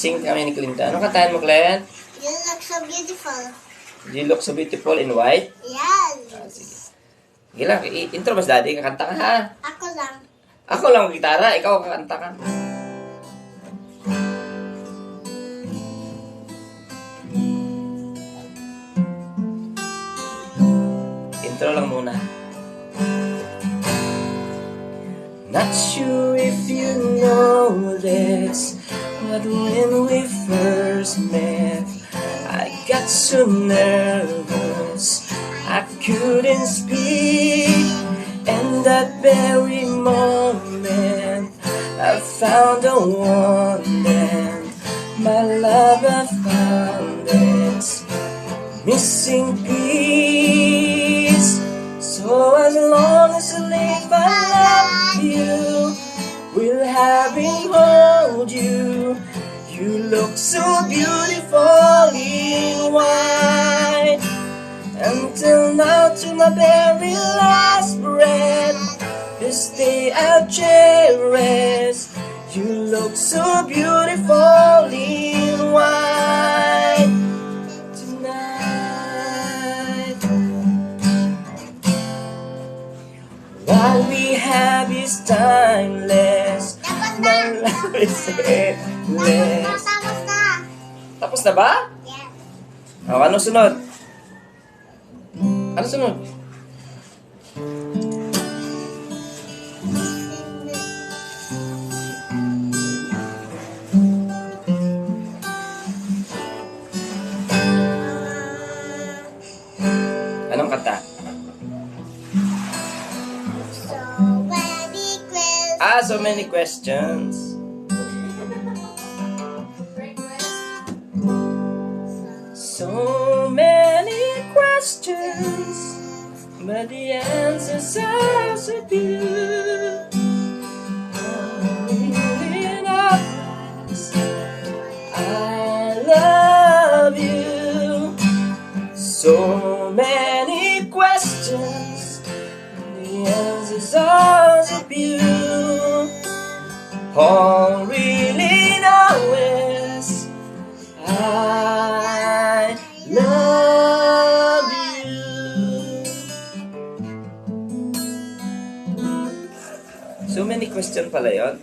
Sing kami ni Clinton. Anong kantahan mo, Clint? You look so beautiful. You look so beautiful in white. Yes. Sige. Sige lang, intro mas daddy, kakanta ka ha. Ako lang. Ako lang mag-gitara, ikaw kakanta ka. Intro lang muna. Not sure if you know this, but when we first met, I got so nervous I couldn't speak. And that very moment I found the one, and my love I found its missing piece. So as long as I live, I love you, will have me hold you. You look so beautiful in white. Until now, to my very last breath, this day I'll cherish. You look so beautiful in white tonight. What we have is timeless. My love is endless. Tapos na. Tapos na ba? Yes. O, ano sunod? Ano sunod? Anong kanta? So many questions. So many questions, but the answers are so few. I love you. So many questions, the answers are so few. All really know is I love you. So many questions pala yun.